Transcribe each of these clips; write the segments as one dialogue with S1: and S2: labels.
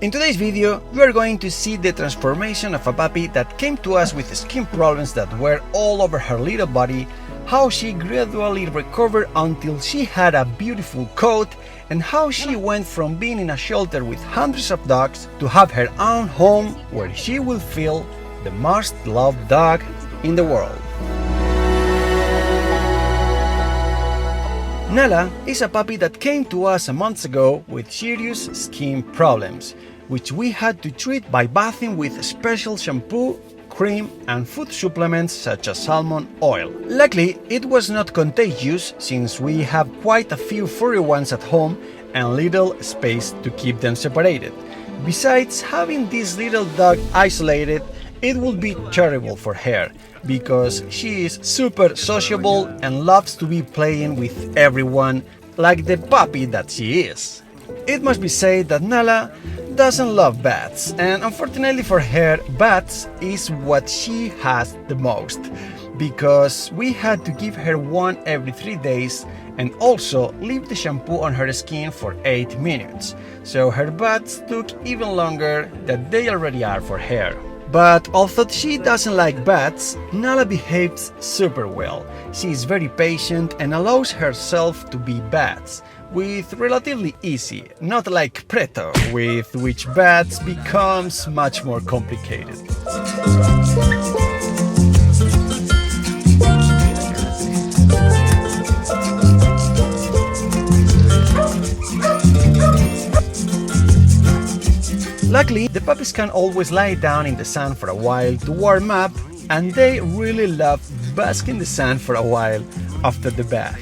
S1: In today's video, we are going to see the transformation of a puppy that came to us with skin problems that were all over her little body, how she gradually recovered until she had a beautiful coat, and how she went from being in a shelter with hundreds of dogs to have her own home where she will feel the most loved dog in the world. Nala is a puppy that came to us a month ago with serious skin problems, which we had to treat by bathing with special shampoo, cream and food supplements such as salmon oil. Luckily, it was not contagious since we have quite a few furry ones at home and little space to keep them separated. Besides, having this little dog isolated, it would be terrible for her, because she is super sociable and loves to be playing with everyone like the puppy that she is. It must be said that Nala doesn't love bats, and unfortunately for her, bats is what she has the most, because we had to give her one every 3 days and also leave the shampoo on her skin for 8 minutes, so her baths took even longer than they already are for her. But although she doesn't like bats, Nala behaves super well. She is very patient and allows herself to be bats, with relatively easy, not like Preto, with which bats becomes much more complicated. Luckily, the puppies can always lie down in the sun for a while to warm up, and they really love basking in the sun for a while after the bath.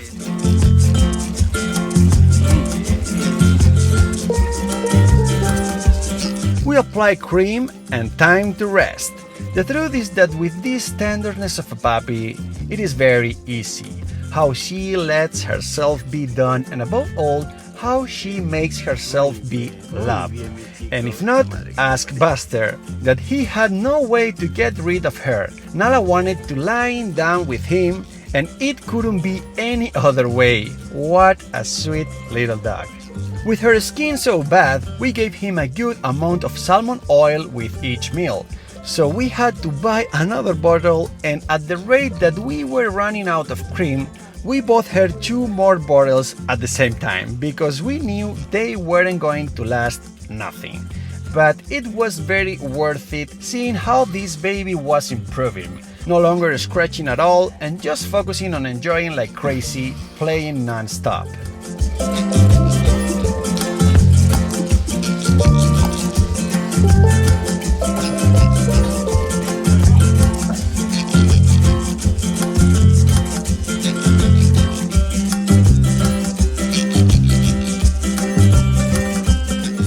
S1: We apply cream and time to rest. The truth is that with this tenderness of a puppy, it is very easy. How she lets herself be done, and above all, how she makes herself be loved. And if not, ask Buster, that he had no way to get rid of her. Nala wanted to lie down with him, and it couldn't be any other way. What a sweet little dog. With her skin so bad, we gave him a good amount of salmon oil with each meal. So we had to buy another bottle, and at the rate that we were running out of cream, we bought her 2 more bottles at the same time, because we knew they weren't going to last nothing. But it was very worth it, seeing how this baby was improving, no longer scratching at all and just focusing on enjoying like crazy, playing non-stop.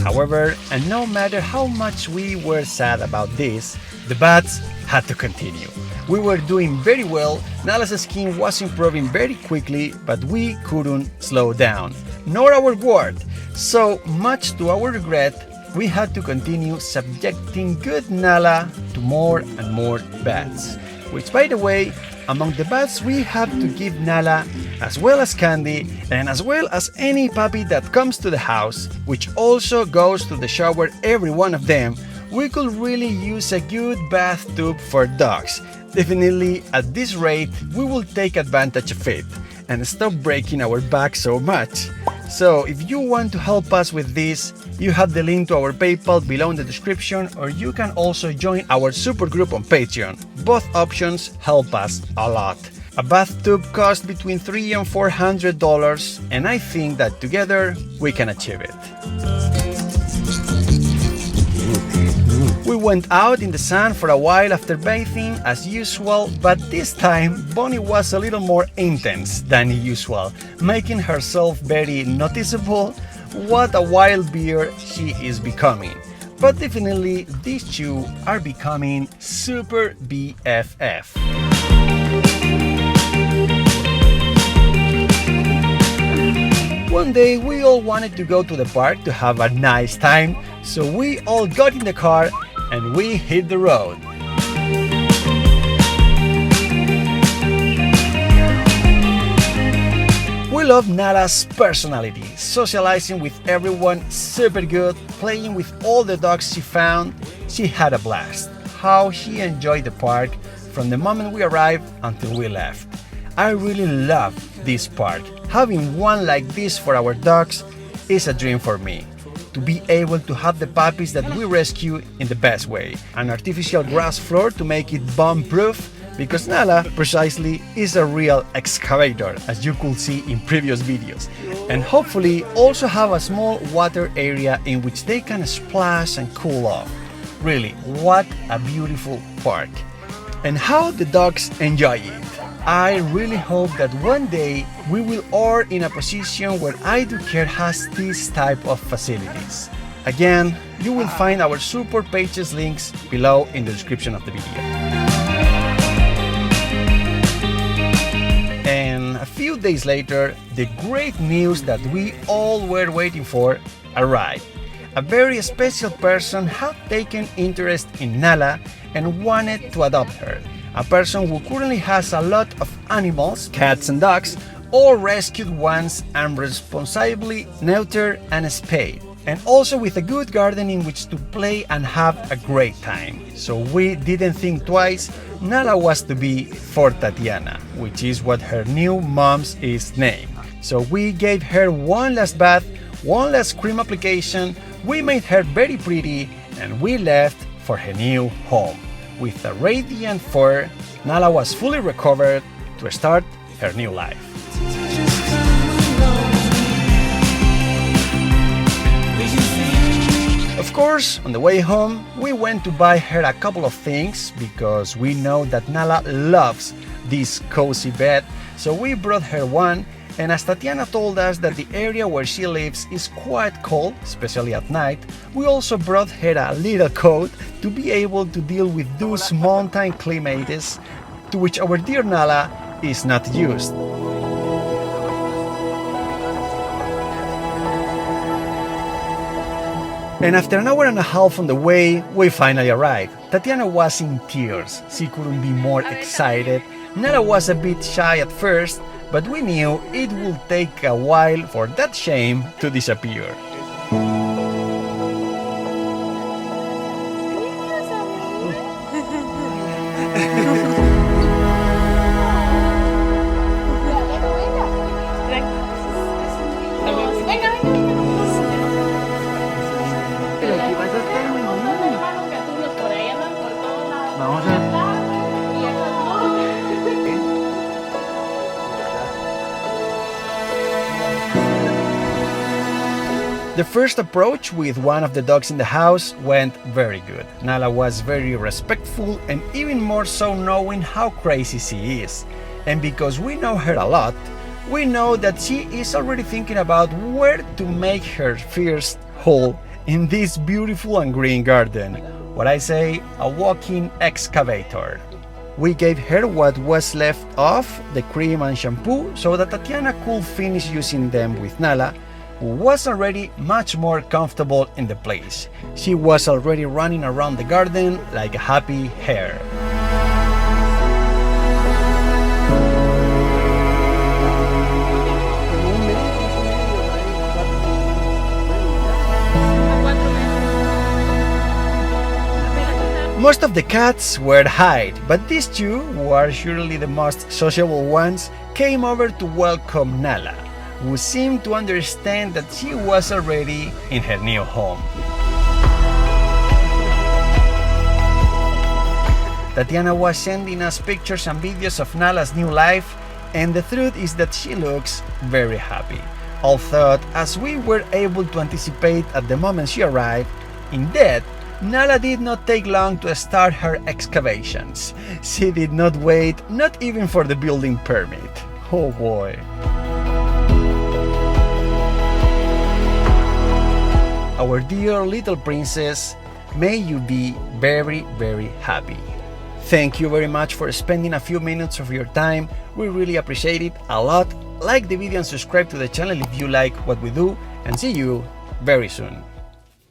S1: However, and no matter how much we were sad about this, the baths had to continue. We were doing very well, Nala's skin was improving very quickly, but we couldn't slow down, nor our ward. So much to our regret, we had to continue subjecting good Nala to more and more baths. Which, by the way, among the baths we have to give Nala, as well as Candy, and as well as any puppy that comes to the house, which also goes to the shower, every one of them, we could really use a good bathtub for dogs. Definitely, at this rate, we will take advantage of it and stop breaking our back so much. So if you want to help us with this, you have the link to our PayPal below in the description, or you can also join our super group on Patreon. Both options help us a lot. A bathtub costs between $300 and $400, and I think that together we can achieve it. We went out in the sun for a while after bathing as usual, but this time Bonnie was a little more intense than usual, making herself very noticeable. What a wild bear she is becoming. But definitely these two are becoming super BFF. One day we all wanted to go to the park to have a nice time, so we all got in the car and we hit the road. We love Nala's personality, socializing with everyone super good, playing with all the dogs she found. She had a blast. How she enjoyed the park from the moment we arrived until we left. I really love this park. Having one like this for our dogs is a dream for me. To be able to have the puppies that we rescue in the best way. An artificial grass floor to make it bomb-proof, because Nala, precisely, is a real excavator, as you could see in previous videos. And hopefully also have a small water area in which they can splash and cool off. Really, what a beautiful park. And how the dogs enjoy it. I really hope that one day we will all in a position where iDoCare has this type of facilities. Again, you will find our support pages links below in the description of the video. And a few days later, the great news that we all were waiting for arrived. A very special person had taken interest in Nala and wanted to adopt her. A person who currently has a lot of animals, cats and dogs, all rescued ones and responsibly neutered and spayed. And also with a good garden in which to play and have a great time. So we didn't think twice, Nala was to be for Tatiana, which is what her new mom's is named. So we gave her one last bath, one last cream application, we made her very pretty, and we left for her new home. With a radiant fur, Nala was fully recovered to start her new life. Of course, on the way home, we went to buy her a couple of things because we know that Nala loves this cozy bed, so we brought her one. And as Tatiana told us that the area where she lives is quite cold, especially at night, we also brought her a little coat to be able to deal with those mountain climates to which our dear Nala is not used. And after an hour and a half on the way, we finally arrived. Tatiana was in tears. She couldn't be more excited. Nala was a bit shy at first, but we knew it would take a while for that shame to disappear. The first approach with one of the dogs in the house went very good. Nala was very respectful and even more so knowing how crazy she is. And because we know her a lot, we know that she is already thinking about where to make her first hole in this beautiful and green garden. What I say, a walking excavator. We gave her what was left of the cream and shampoo so that Tatiana could finish using them with Nala, who was already much more comfortable in the place. She was already running around the garden like a happy hare. Most of the cats were hide, but these two, who are surely the most sociable ones, came over to welcome Nala, who seemed to understand that she was already in her new home. Tatiana was sending us pictures and videos of Nala's new life, and the truth is that she looks very happy. Although, as we were able to anticipate at the moment she arrived, indeed, Nala did not take long to start her excavations. She did not wait, not even for the building permit. Oh boy. Our dear little princess, may you be very, very happy. Thank you very much for spending a few minutes of your time. We really appreciate it a lot. Like the video and subscribe to the channel if you like what we do, and see you very soon.